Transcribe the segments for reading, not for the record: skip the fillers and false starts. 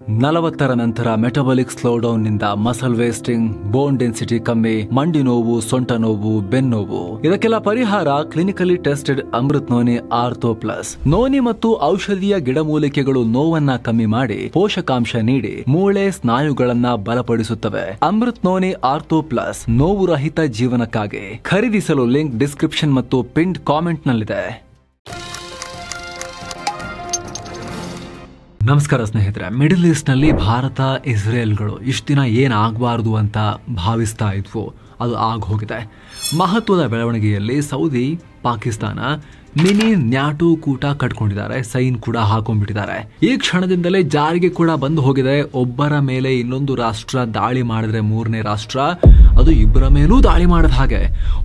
40ರ ನಂತರ metabolic slowdown ನಿಂದ muscle wasting, bone density ಕಮ್ಮಿ, ಮಂಡಿ ನೋವು, ಸೊಂಟ ನೋವು, ಬೆನ್ನೋವು ಇದಕ್ಕೆಲ್ಲ ಪರಿಹಾರ clinically tested Amrit noni ortho plus. Noni ಮತ್ತು ಔಷಧೀಯ ಗಿಡಮೂಲಿಕೆಗಳು ನೋವನ್ನ ಕಮ್ಮಿ ಮಾಡಿ ಪೋಷಕಾಂಶ ನೀಡಿ ಮೂಳೆ ಸ್ನಾಯುಗಳನ್ನ ಬಲಪಡಿಸುತ್ತವೆ. ಅಮೃತ್ ನೋನಿ ಆರ್ಥೋ ಪ್ಲಸ್ ನೋವು ರಹಿತ ಜೀವನಕ್ಕಾಗಿ ಖರೀದಿಸಲು ಲಿಂಕ್ ಡಿಸ್ಕ್ರಿಪ್ಷನ್ ಮತ್ತು ಪಿನ್ಡ್ ಕಾಮೆಂಟ್ ನಲ್ಲಿದೆ. ನಮಸ್ಕಾರ ಸ್ನೇಹಿತರೆ. ಮಿಡಲ್ ಈಸ್ಟ್ ನಲ್ಲಿ ಭಾರತ ಇಸ್ರೇಲ್ಗಳು ಇಷ್ಟು ದಿನ ಏನಾಗಬಾರದು ಅಂತ ಭಾವಿಸ್ತಾ ಇದ್ವು, ಅದು ಹೋಗಿದೆ. ಮಹತ್ವದ ಬೆಳವಣಿಗೆಯಲ್ಲಿ ಸೌದಿ ಪಾಕಿಸ್ತಾನ ಮಿನಿ ನ್ಯಾಟೋ ಕೂಟ ಕಟ್ಕೊಂಡಿದ್ದಾರೆ, ಸೈನ್ ಕೂಡ ಹಾಕೊಂಡ್ಬಿಟ್ಟಿದ್ದಾರೆ. ಈ ಕ್ಷಣದಿಂದಲೇ ಜಾರಿಗೆ ಕೂಡ ಬಂದು ಹೋಗಿದೆ. ಒಬ್ಬರ ಮೇಲೆ ಇನ್ನೊಂದು ರಾಷ್ಟ್ರ ದಾಳಿ ಮಾಡಿದ್ರೆ ಮೂರನೇ ರಾಷ್ಟ್ರ ಅದು ಇಬ್ಬರ ಮೇಲೂ ದಾಳಿ ಮಾಡಿದ ಹಾಗೆ.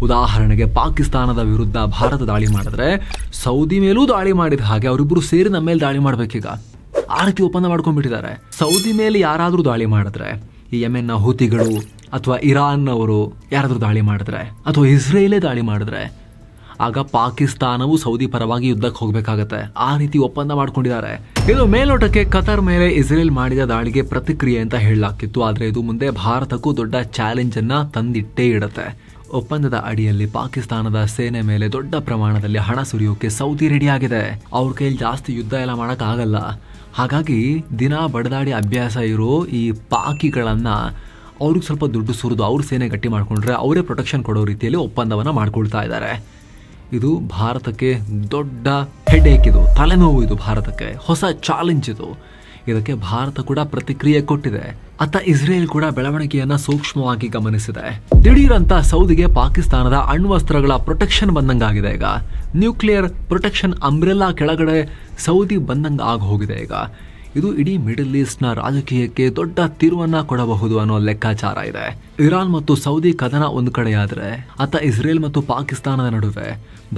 ಉದಾಹರಣೆಗೆ ಪಾಕಿಸ್ತಾನದ ವಿರುದ್ಧ ಭಾರತ ದಾಳಿ ಮಾಡಿದ್ರೆ ಸೌದಿ ಮೇಲೂ ದಾಳಿ ಮಾಡಿದ ಹಾಗೆ ಅವರಿಬ್ಬರು ಸೇರಿ ನಮ್ಮ ಮೇಲೆ ದಾಳಿ ಮಾಡ್ಬೇಕೀಗ. ಆ ರೀತಿ ಒಪ್ಪಂದ ಮಾಡ್ಕೊಂಡ್ಬಿಟ್ಟಿದ್ದಾರೆ. ಸೌದಿ ಮೇಲೆ ಯಾರಾದ್ರೂ ದಾಳಿ ಮಾಡಿದ್ರೆ, ಈ ಯೆಮೆನ್ ನ ಹೂತಿಗಳು ಅಥವಾ ಇರಾನ್ ಅವರು ಯಾರಾದ್ರೂ ದಾಳಿ ಮಾಡಿದ್ರೆ ಅಥವಾ ಇಸ್ರೇಲೇ ದಾಳಿ ಮಾಡಿದ್ರೆ ಆಗ ಪಾಕಿಸ್ತಾನವು ಸೌದಿ ಪರವಾಗಿ ಯುದ್ಧಕ್ಕೆ ಹೋಗ್ಬೇಕಾಗತ್ತೆ. ಆ ರೀತಿ ಒಪ್ಪಂದ ಮಾಡ್ಕೊಂಡಿದ್ದಾರೆ. ಇದು ಮೇಲ್ನೋಟಕ್ಕೆ ಕತಾರ್ ಮೇಲೆ ಇಸ್ರೇಲ್ ಮಾಡಿದ ದಾಳಿಗೆ ಪ್ರತಿಕ್ರಿಯೆ ಅಂತ ಹೇಳಲಾಗ್ತಿತ್ತು. ಆದ್ರೆ ಇದು ಮುಂದೆ ಭಾರತಕ್ಕೂ ದೊಡ್ಡ ಚಾಲೆಂಜ್ ಅನ್ನ ತಂದಿಟ್ಟೇ ಇಡುತ್ತೆ. ಒಪ್ಪಂದದ ಅಡಿಯಲ್ಲಿ ಪಾಕಿಸ್ತಾನದ ಸೇನೆ ಮೇಲೆ ದೊಡ್ಡ ಪ್ರಮಾಣದಲ್ಲಿ ಹಣ ಸುರಿಯೋಕೆ ಸೌದಿ ರೆಡಿ ಆಗಿದೆ. ಅವ್ರ ಕೈಯಲ್ಲಿ ಜಾಸ್ತಿ ಯುದ್ಧ ಎಲ್ಲ ಮಾಡಕ್ ಆಗಲ್ಲ. ಹಾಗಾಗಿ ದಿನ ಬಡದಾಡಿ ಅಭ್ಯಾಸ ಇರೋ ಈ ಪಾಕಿಗಳನ್ನ ಅವ್ರಿಗೆ ಸ್ವಲ್ಪ ದುಡ್ಡು ಸುರಿದು ಅವ್ರ ಸೇನೆ ಗಟ್ಟಿ ಮಾಡ್ಕೊಂಡ್ರೆ ಅವರೇ ಪ್ರೊಟೆಕ್ಷನ್ ಕೊಡೋ ರೀತಿಯಲ್ಲಿ ಒಪ್ಪಂದವನ್ನ ಮಾಡ್ಕೊಳ್ತಾ ಇದ್ದಾರೆ. ಇದು ಭಾರತಕ್ಕೆ ದೊಡ್ಡ ಹೆಡ್ಏಕ್, ಇದು ತಲೆನೋವು, ಇದು ಭಾರತಕ್ಕೆ ಹೊಸ ಚಾಲೆಂಜ್. ಇದಕ್ಕೆ ಭಾರತ ಕೂಡ ಪ್ರತಿಕ್ರಿಯೆ ಕೊಟ್ಟಿದೆ. ಅತ್ತ ಇಸ್ರೇಲ್ ಕೂಡ ಬೆಳವಣಿಗೆಯನ್ನ ಸೂಕ್ಷ್ಮವಾಗಿ ಗಮನಿಸಿದೆ. ದಿಢೀರಂತ ಸೌದಿಗೆ ಪಾಕಿಸ್ತಾನದ ಅಣ್ವಸ್ತ್ರಗಳ ಪ್ರೊಟೆಕ್ಷನ್ ಬಂದಂಗಾಗಿದೆ. ಈಗ ನ್ಯೂಕ್ಲಿಯರ್ ಪ್ರೊಟೆಕ್ಷನ್ ಅಂಬ್ರೆಲ್ಲಾ ಕೆಳಗಡೆ ಸೌದಿ ಬಂದಂಗ ಹೋಗಿದೆ. ಈಗ ಇದು ಇಡೀ ಮಿಡಲ್ ಈಸ್ಟ್ ನ ರಾಜಕೀಯಕ್ಕೆ ದೊಡ್ಡ ತಿರುವನ್ನ ಕೊಡಬಹುದು ಅನ್ನೋ ಲೆಕ್ಕಾಚಾರ ಇದೆ. ಇರಾನ್ ಮತ್ತು ಸೌದಿ ಕದನ ಒಂದು ಕಡೆಯಾದ್ರೆ ಅತ್ತ ಇಸ್ರೇಲ್ ಮತ್ತು ಪಾಕಿಸ್ತಾನದ ನಡುವೆ,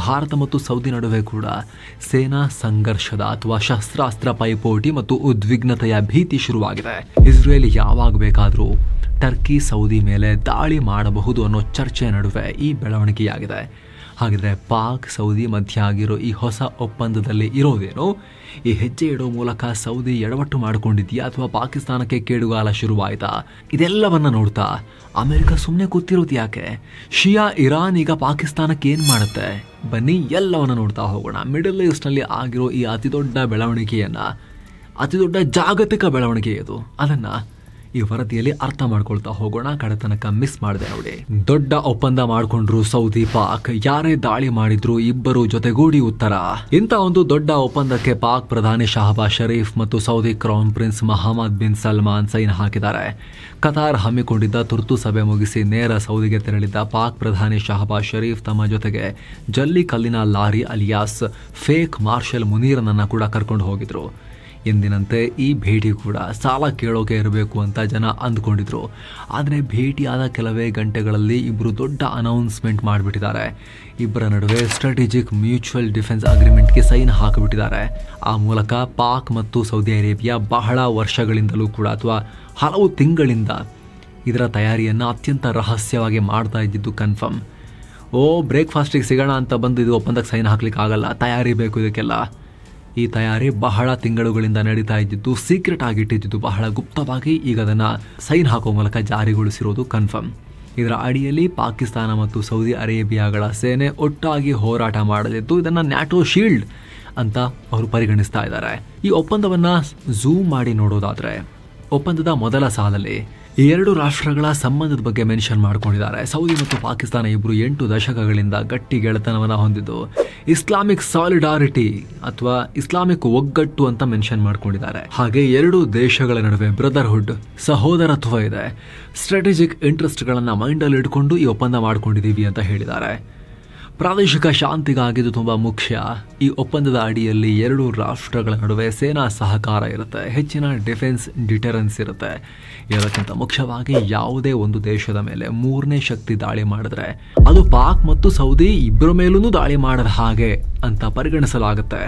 ಭಾರತ ಮತ್ತು ಸೌದಿ ನಡುವೆ ಕೂಡ ಸೇನಾ ಸಂಘರ್ಷದ ಅಥವಾ ಶಸ್ತ್ರಾಸ್ತ್ರ ಪೈಪೋಟಿ ಮತ್ತು ಉದ್ವಿಗ್ನತೆಯ ಭೀತಿ ಶುರುವಾಗಿದೆ. ಇಸ್ರೇಲ್ ಯಾವಾಗ ಬೇಕಾದ್ರೂ ಟರ್ಕಿ ಸೌದಿ ಮೇಲೆ ದಾಳಿ ಮಾಡಬಹುದು ಅನ್ನೋ ಚರ್ಚೆ ನಡುವೆ ಈ ಬೆಳವಣಿಗೆಯಾಗಿದೆ. ಹಾಗಿದ್ರೆ ಪಾಕ್ ಸೌದಿ ಮಧ್ಯ ಆಗಿರೋ ಈ ಹೊಸ ಒಪ್ಪಂದದಲ್ಲಿ ಇರೋದೇನು? ಈ ಹೆಜ್ಜೆ ಇಡೋ ಮೂಲಕ ಸೌದಿ ಎಡವಟ್ಟು ಮಾಡಿಕೊಂಡಿದ್ಯಾ ಅಥವಾ ಪಾಕಿಸ್ತಾನಕ್ಕೆ ಕೇಡುಗಾಲ ಶುರುವಾಯ್ತಾ? ಇದೆಲ್ಲವನ್ನ ನೋಡ್ತಾ ಅಮೆರಿಕ ಸುಮ್ಮನೆ ಕೂತಿರೋದು ಯಾಕೆ? ಶಿಯಾ ಇರಾನ್ ಈಗ ಪಾಕಿಸ್ತಾನಕ್ಕೆ ಏನ್ ಮಾಡುತ್ತೆ? ಬನ್ನಿ ಎಲ್ಲವನ್ನ ನೋಡ್ತಾ ಹೋಗೋಣ. ಮಿಡಲ್ ಈಸ್ಟ್ ನಲ್ಲಿ ಆಗಿರೋ ಈ ಅತಿದೊಡ್ಡ ಬೆಳವಣಿಗೆಯನ್ನ, ಅತಿದೊಡ್ಡ ಜಾಗತಿಕ ಬೆಳವಣಿಗೆ ಇದು, ಅದನ್ನ ಈ ವರದಿಯಲ್ಲಿ ಅರ್ಥ ಮಾಡ್ಕೊಳ್ತಾ ಹೋಗೋಣ. ಕಡೆತನಕ ಮಿಸ್ ಮಾಡಿದೆ ನೋಡಿ. ದೊಡ್ಡ ಒಪ್ಪಂದ ಮಾಡ್ಕೊಂಡ್ರು ಸೌದಿ ಪಾಕ್. ಯಾರೇ ದಾಳಿ ಮಾಡಿದ್ರು ಇಬ್ಬರು ಜೊತೆಗೂಡಿ ಉತ್ತರ. ಇಂಥ ಒಂದು ದೊಡ್ಡ ಒಪ್ಪಂದಕ್ಕೆ ಪಾಕ್ ಪ್ರಧಾನಿ ಶಹಬಾಜ್ ಶರೀಫ್ ಮತ್ತು Saudi crown prince Mohammed bin Salman sign ಹಾಕಿದ್ದಾರೆ. ಕತಾರ್ ಹಮ್ಮಿಕೊಂಡಿದ್ದ ತುರ್ತು ಸಭೆ ಮುಗಿಸಿ ನೇರ ಸೌದಿಗೆ ತೆರಳಿದ್ದ ಪಾಕ್ ಪ್ರಧಾನಿ ಶಹಬಾಜ್ ಶರೀಫ್ ತಮ್ಮ ಜೊತೆಗೆ ಜಲ್ಲಿ ಕಲ್ಲಿನ ಲಾರಿ ಅಲಿಯಾಸ್ ಫೇಕ್ ಮಾರ್ಷಲ್ ಮುನೀರನನ್ನ ಕೂಡ ಕರ್ಕೊಂಡು ಹೋಗಿದ್ರು. ಎಂದಿನಂತೆ ಈ ಭೇಟಿ ಕೂಡ ಸಾಲ ಕೇಳೋಕೆ ಇರಬೇಕು ಅಂತ ಜನ ಅಂದ್ಕೊಂಡಿದ್ರು. ಆದರೆ ಭೇಟಿಯಾದ ಕೆಲವೇ ಗಂಟೆಗಳಲ್ಲಿ ಇಬ್ಬರು ದೊಡ್ಡ ಅನೌನ್ಸ್ಮೆಂಟ್ ಮಾಡಿಬಿಟ್ಟಿದ್ದಾರೆ. ಇಬ್ಬರ ನಡುವೆ ಸ್ಟ್ರಾಟಜಿಕ್ ಮ್ಯೂಚುವಲ್ ಡಿಫೆನ್ಸ್ ಅಗ್ರಿಮೆಂಟ್ಗೆ ಸೈನ್ ಹಾಕಿಬಿಟ್ಟಿದ್ದಾರೆ. ಆ ಮೂಲಕ ಪಾಕ್ ಮತ್ತು ಸೌದಿ ಅರೇಬಿಯಾ ಬಹಳ ವರ್ಷಗಳಿಂದಲೂ ಕೂಡ ಅಥವಾ ಹಲವು ತಿಂಗಳಿಂದ ಇದರ ತಯಾರಿಯನ್ನು ಅತ್ಯಂತ ರಹಸ್ಯವಾಗಿ ಮಾಡ್ತಾ ಇದ್ದಿದ್ದು ಕನ್ಫರ್ಮ್. ಬ್ರೇಕ್ಫಾಸ್ಟಿಗೆ ಸಿಗೋಣ ಅಂತ ಬಂದು ಇದು ಒಪ್ಪಂದಕ್ಕೆ ಸೈನ್ ಹಾಕ್ಲಿಕ್ಕೆ ಆಗಲ್ಲ, ತಯಾರಿ ಬೇಕು ಇದಕ್ಕೆಲ್ಲ. ಈ ತಯಾರಿ ಬಹಳ ತಿಂಗಳುಗಳಿಂದ ನಡೀತಾ ಇದ್ದಿದ್ದು, ಸೀಕ್ರೆಟ್ ಆಗಿಟ್ಟಿದ್ದು, ಬಹಳ ಗುಪ್ತವಾಗಿ ಈಗ ಅದನ್ನ ಸೈನ್ ಹಾಕೋ ಮೂಲಕ ಜಾರಿಗೊಳಿಸಿರೋದು ಕನ್ಫರ್ಮ್. ಇದರ ಅಡಿಯಲ್ಲಿ ಪಾಕಿಸ್ತಾನ ಮತ್ತು ಸೌದಿ ಅರೇಬಿಯಾಗಳ ಸೇನೆ ಒಟ್ಟಾಗಿ ಹೋರಾಟ ಮಾಡಲಿದ್ದು, ಇದನ್ನ ನ್ಯಾಟೋ ಶೀಲ್ಡ್ ಅಂತ ಅವರು ಪರಿಗಣಿಸ್ತಾ ಇದ್ದಾರೆ. ಈ ಒಪ್ಪಂದವನ್ನ ಝೂಮ್ ಮಾಡಿ ನೋಡೋದಾದ್ರೆ ಒಪ್ಪಂದದ ಮೊದಲ ಸಾಲಲ್ಲಿ ಈ ಎರಡು ರಾಷ್ಟ್ರಗಳ ಸಂಬಂಧದ ಬಗ್ಗೆ ಮೆನ್ಷನ್ ಮಾಡ್ಕೊಂಡಿದ್ದಾರೆ. ಸೌದಿ ಮತ್ತು ಪಾಕಿಸ್ತಾನ ಇಬ್ರು 8 ದಶಕಗಳಿಂದ ಗಟ್ಟಿ ಗೆಳೆತನವನ್ನ ಹೊಂದಿದ್ದು ಇಸ್ಲಾಮಿಕ್ ಸಾಲಿಡಾರಿಟಿ ಅಥವಾ ಇಸ್ಲಾಮಿಕ್ ಒಗ್ಗಟ್ಟು ಅಂತ ಮೆನ್ಷನ್ ಮಾಡ್ಕೊಂಡಿದ್ದಾರೆ. ಹಾಗೆ ಎರಡು ದೇಶಗಳ ನಡುವೆ ಬ್ರದರ್ಹುಡ್, ಸಹೋದರತ್ವ ಇದೆ. ಸ್ಟ್ರಾಟಜಿಕ್ ಇಂಟ್ರೆಸ್ಟ್ ಗಳನ್ನ ಮೈಂಡ್ ಅಲ್ಲಿ ಇಟ್ಕೊಂಡು ಈ ಒಪ್ಪಂದ ಮಾಡ್ಕೊಂಡಿದೀವಿ ಅಂತ ಹೇಳಿದ್ದಾರೆ. ಪ್ರಾದೇಶಿಕ ಶಾಂತಿಗಾಗಿದ್ದು ತುಂಬಾ ಮುಖ್ಯ. ಈ ಒಪ್ಪಂದದ ಅಡಿಯಲ್ಲಿ ಎರಡು ರಾಷ್ಟ್ರಗಳ ನಡುವೆ ಸೇನಾ ಸಹಕಾರ ಇರುತ್ತೆ, ಹೆಚ್ಚಿನ ಡಿಫೆನ್ಸ್ ಡಿಟರೆನ್ಸ್ ಇರುತ್ತೆ. ಇದಕ್ಕಿಂತ ಮುಖ್ಯವಾಗಿ ಯಾವುದೇ ಒಂದು ದೇಶದ ಮೇಲೆ ಮೂರನೇ ಶಕ್ತಿ ದಾಳಿ ಮಾಡಿದ್ರೆ ಅದು ಪಾಕ್ ಮತ್ತು ಸೌದಿ ಇಬ್ಬರ ಮೇಲೂ ದಾಳಿ ಮಾಡದ ಹಾಗೆ ಅಂತ ಪರಿಗಣಿಸಲಾಗುತ್ತೆ.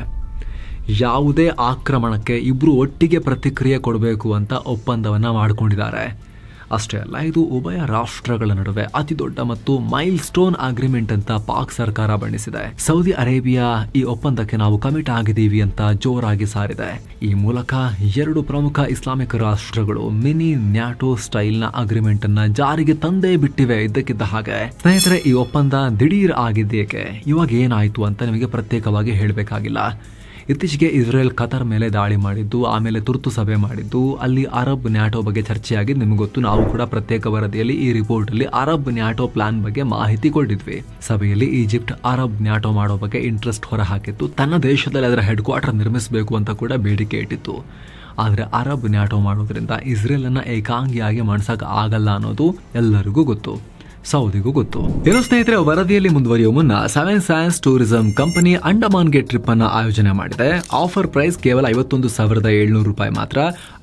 ಯಾವುದೇ ಆಕ್ರಮಣಕ್ಕೆ ಇಬ್ರು ಒಟ್ಟಿಗೆ ಪ್ರತಿಕ್ರಿಯೆ ಕೊಡಬೇಕು ಅಂತ ಒಪ್ಪಂದವನ್ನ ಮಾಡಿಕೊಂಡಿದ್ದಾರೆ. ಅಷ್ಟೇ ಅಲ್ಲ, ಇದು ಉಭಯ ರಾಷ್ಟ್ರಗಳ ನಡುವೆ ಅತಿ ದೊಡ್ಡ ಮತ್ತು ಮೈಲ್ ಸ್ಟೋನ್ ಅಗ್ರಿಮೆಂಟ್ ಅಂತ ಪಾಕ್ ಸರ್ಕಾರ ಬಣ್ಣಿಸಿದೆ. ಸೌದಿ ಅರೇಬಿಯಾ ಈ ಒಪ್ಪಂದಕ್ಕೆ ನಾವು ಕಮಿಟ್ ಆಗಿದ್ದೀವಿ ಅಂತ ಜೋರಾಗಿ ಸಾರಿದೆ. ಈ ಮೂಲಕ 2 ಪ್ರಮುಖ ಇಸ್ಲಾಮಿಕ್ ರಾಷ್ಟ್ರಗಳು ಮಿನಿ ನ್ಯಾಟೋ ಸ್ಟೈಲ್ ನ ಅಗ್ರಿಮೆಂಟ್ ಅನ್ನ ಜಾರಿಗೆ ತಂದೇ ಬಿಟ್ಟಿವೆ ಇದ್ದಕ್ಕಿದ್ದ ಹಾಗೆ. ಸ್ನೇಹಿತರೆ, ಈ ಒಪ್ಪಂದ ದಿಢೀರ್ ಆಗಿದ್ದೇಕೆ, ಇವಾಗ ಏನಾಯ್ತು ಅಂತ ನಿಮಗೆ ಪ್ರತ್ಯೇಕವಾಗಿ ಹೇಳಬೇಕಾಗಿಲ್ಲ. ಇತ್ತೀಚೆಗೆ ಇಸ್ರೇಲ್ ಕತಾರ್ ಮೇಲೆ ದಾಳಿ ಮಾಡಿದ್ದು, ಆಮೇಲೆ ತುರ್ತು ಸಭೆ ಮಾಡಿದ್ದು, ಅಲ್ಲಿ ಅರಬ್ ನ್ಯಾಟೋ ಬಗ್ಗೆ ಚರ್ಚೆಯಾಗಿದ್ದು ನಿಮ್ಗೆ ಗೊತ್ತು. ನಾವು ಕೂಡ ಪ್ರತ್ಯೇಕ ವರದಿಯಲ್ಲಿ ಈ ರಿಪೋರ್ಟ್ ಅಲ್ಲಿ ಅರಬ್ ನ್ಯಾಟೋ ಪ್ಲಾನ್ ಬಗ್ಗೆ ಮಾಹಿತಿ ಕೊಟ್ಟಿದ್ವಿ. ಸಭೆಯಲ್ಲಿ ಈಜಿಪ್ಟ್ ಅರಬ್ ನ್ಯಾಟೋ ಮಾಡೋ ಬಗ್ಗೆ ಇಂಟ್ರೆಸ್ಟ್ ಹೊರ ಹಾಕಿತ್ತು, ತನ್ನ ದೇಶದಲ್ಲಿ ಅದರ ಹೆಡ್ ಕ್ವಾರ್ಟರ್ ನಿರ್ಮಿಸಬೇಕು ಅಂತ ಕೂಡ ಬೇಡಿಕೆ ಇಟ್ಟಿತ್ತು. ಆದರೆ ಅರಬ್ ನ್ಯಾಟೋ ಮಾಡೋದ್ರಿಂದ ಇಸ್ರೇಲ್ ಅನ್ನ ಏಕಾಂಗಿಯಾಗಿ ಮಾಡ್ಸಕ್ ಆಗಲ್ಲ ಅನ್ನೋದು ಎಲ್ಲರಿಗೂ ಗೊತ್ತು, ಸೌದಿಗೂ ಗೊತ್ತು. ಏನೋ ಸ್ನೇಹಿತರೆ, ವರದಿಯಲ್ಲಿ ಮುಂದುವರಿಯುವ ಮುನ್ನ 7 ಸೈನ್ಸ್ ಟೂರಿಸಂ ಕಂಪನಿ ಅಂಡಮಾನ್ಗೆ ಟ್ರಿಪ್ ಅನ್ನ ಆಯೋಜನೆ ಮಾಡಿದೆ. ಆಫರ್ ಪ್ರೈಸ್ ಕೇವಲ 51,700 ರೂಪಾಯಿ ಮಾತ್ರ.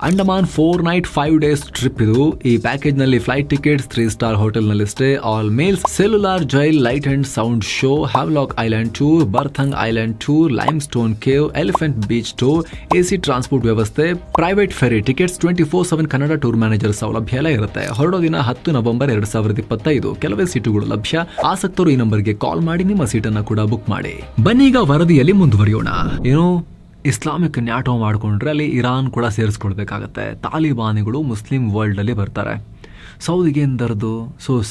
ಅಂಡಮಾನ್ 4 ನೈಟ್ 5 ಡೇಸ್ ಟ್ರಿಪ್ ಇದು. ಈ ಪ್ಯಾಕೇಜ್ ನಲ್ಲಿ ಫ್ಲೈಟ್ ಟಿಕೆಟ್ಸ್, 3 ಸ್ಟಾರ್ ಹೋಟೆಲ್ ನಲ್ಲಿ stay, all meals, cellular jail, light and sound show, Havelock island tour, Baratang island tour, lime stone cave, elephant beach tour, AC transport ವ್ಯವಸ್ಥೆ, private ferry tickets, 24/7 Kannada tour manager ಸೌಲಭ್ಯ ಎಲ್ಲ ಇರುತ್ತೆ. ಹೊರಡೋ ದಿನ 10 November 2025. ಕೆಲವೇ ಸೀಟುಗಳು ಲಭ್ಯ. ಆಸಕ್ತರು ಈ ನಂಬರ್ಗೆ ಕಾಲ್ ಮಾಡಿ ನಿಮ್ಮ ಸೀಟನ್ನು ಕೂಡ ಬುಕ್ ಮಾಡಿ. ಬನ್ನಿ ಈಗ ವರದಿಯಲ್ಲಿ ಮುಂದುವರಿಯೋಣ. ಏನು ಇಸ್ಲಾಮಿಕ್ ನ್ಯಾಟೋ ಮಾಡಿಕೊಂಡ್ರೆ ಅಲ್ಲಿ ಇರಾನ್ ಕೂಡ ಸೇರಿಸ್ಕೊಳ್ಬೇಕಾಗತ್ತೆ. ತಾಲಿಬಾನಿಗಳು ಮುಸ್ಲಿಂ ವರ್ಲ್ಡ್ ಅಲ್ಲಿ ಬರ್ತಾರೆ. ಸೌದಿಗೆ ಎಂದರದು.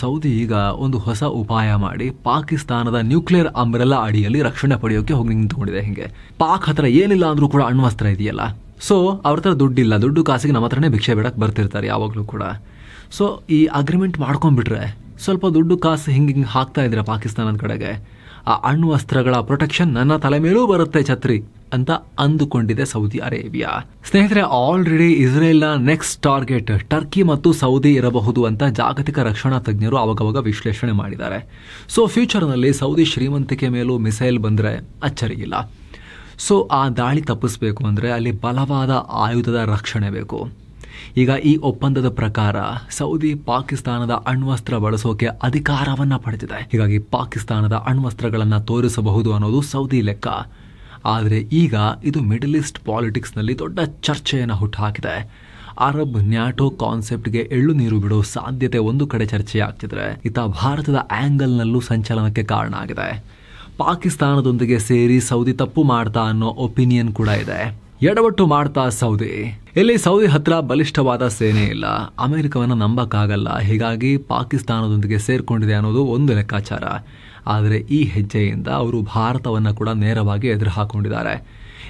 ಸೌದಿ ಈಗ ಒಂದು ಹೊಸ ಉಪಾಯ ಮಾಡಿ ಪಾಕಿಸ್ತಾನದ ನ್ಯೂಕ್ಲಿಯರ್ ಅಂಬ್ರೆಲಾ ಅಡಿಯಲ್ಲಿ ರಕ್ಷಣೆ ಪಡೆಯೋಕೆ ಹೋಗಿ ನಿಂತ್ಕೊಂಡಿದೆ. ಹಿಂಗೆ ಪಾಕ್ ಹತ್ರ ಏನಿಲ್ಲ ಅಂದ್ರೂ ಕೂಡ ಅಣ್ವಸ್ತ್ರ ಇದೆಯಲ್ಲ, ಅವ್ರ ಹತ್ರ ದುಡ್ಡಿಲ್ಲ, ದುಡ್ಡು ಕಾಸಿಗೆ ನಮ್ಮ ಹತ್ರನೇ ಭಿಕ್ಷೆ ಬೇಡಕ್ಕೆ ಬರ್ತಿರ್ತಾರೆ ಯಾವಾಗಲೂ ಕೂಡ. ಈ ಅಗ್ರಿಮೆಂಟ್ ಮಾಡ್ಕೊಂಡ್ಬಿಟ್ರೆ ಸ್ವಲ್ಪ ದುಡ್ಡು ಕಾಸು ಹಿಂಗೆ ಹಾಕ್ತಾ ಇದ್ರೆ ಪಾಕಿಸ್ತಾನದ ಕಡೆಗೆ, ಆ ಅಣ್ವಸ್ತ್ರಗಳ ಪ್ರೊಟೆಕ್ಷನ್ ನನ್ನ ತಲೆ ಮೇಲೂ ಬರುತ್ತೆ ಛತ್ರಿ ಅಂತ ಅಂದುಕೊಂಡಿದೆ ಸೌದಿ ಅರೇಬಿಯಾ. ಸ್ನೇಹಿತರೆ, ಆಲ್ರೆಡಿ ಇಸ್ರೇಲ್ನ ನೆಕ್ಸ್ಟ್ ಟಾರ್ಗೆಟ್ ಟರ್ಕಿ ಮತ್ತು ಸೌದಿ ಇರಬಹುದು ಅಂತ ಜಾಗತಿಕ ರಕ್ಷಣಾ ತಜ್ಞರು ಅವಾಗವಾಗ ವಿಶ್ಲೇಷಣೆ ಮಾಡಿದ್ದಾರೆ. ಫ್ಯೂಚರ್ನಲ್ಲಿ ಸೌದಿ ಶ್ರೀಮಂತಿಕೆ ಮೇಲೂ ಮಿಸೈಲ್ ಬಂದರೆ ಅಚ್ಚರಿಯಿಲ್ಲ. ಆ ದಾಳಿ ತಪ್ಪಿಸ್ಬೇಕು ಅಂದರೆ ಅಲ್ಲಿ ಬಲವಾದ ಆಯುಧದ ರಕ್ಷಣೆ ಬೇಕು. ಈಗ ಈ ಒಪ್ಪಂದದ ಪ್ರಕಾರ ಸೌದಿ ಪಾಕಿಸ್ತಾನದ ಅಣ್ವಸ್ತ್ರ ಬಳಸೋಕೆ ಅಧಿಕಾರವನ್ನ ಪಡೆದಿದೆ. ಹೀಗಾಗಿ ಪಾಕಿಸ್ತಾನದ ಅಣ್ವಸ್ತ್ರಗಳನ್ನ ತೋರಿಸಬಹುದು ಅನ್ನೋದು ಸೌದಿ ಲೆಕ್ಕ. ಆದರೆ ಈಗ ಇದು ಮಿಡಲ್ ಈಸ್ಟ್ ಪಾಲಿಟಿಕ್ಸ್ ನಲ್ಲಿ ದೊಡ್ಡ ಚರ್ಚೆಯನ್ನು ಹುಟ್ಟುಹಾಕಿದೆ. ಅರಬ್ ನ್ಯಾಟೋ ಕಾನ್ಸೆಪ್ಟ್ಗೆ ಎಳ್ಳು ನೀರು ಬಿಡೋ ಸಾಧ್ಯತೆ ಒಂದು ಕಡೆ ಚರ್ಚೆಯಾಗ್ತಿದ್ರೆ, ಇತ್ತ ಭಾರತದ ಆಂಗಲ್ ನಲ್ಲೂ ಸಂಚಲನಕ್ಕೆ ಕಾರಣ ಆಗಿದೆ. ಪಾಕಿಸ್ತಾನದೊಂದಿಗೆ ಸೇರಿ ಸೌದಿ ತಪ್ಪು ಮಾಡ್ತಾ ಅನ್ನೋ ಒಪಿನಿಯನ್ ಕೂಡ ಇದೆ. ಎಡವಟ್ಟು ಮಾಡ್ತಾ ಸೌದಿ. ಇಲ್ಲಿ ಸೌದಿ ಹತ್ರ ಬಲಿಷ್ಠವಾದ ಸೇನೆ ಇಲ್ಲ, ಅಮೆರಿಕವನ್ನ ನಂಬಕ್ಕಾಗಲ್ಲ, ಹೀಗಾಗಿ ಪಾಕಿಸ್ತಾನದೊಂದಿಗೆ ಸೇರ್ಕೊಂಡಿದೆ ಅನ್ನೋದು ಒಂದು ಲೆಕ್ಕಾಚಾರ. ಆದರೆ ಈ ಹೆಜ್ಜೆಯಿಂದ ಅವರು ಭಾರತವನ್ನ ಕೂಡ ನೇರವಾಗಿ ಎದುರು ಹಾಕೊಂಡಿದ್ದಾರೆ.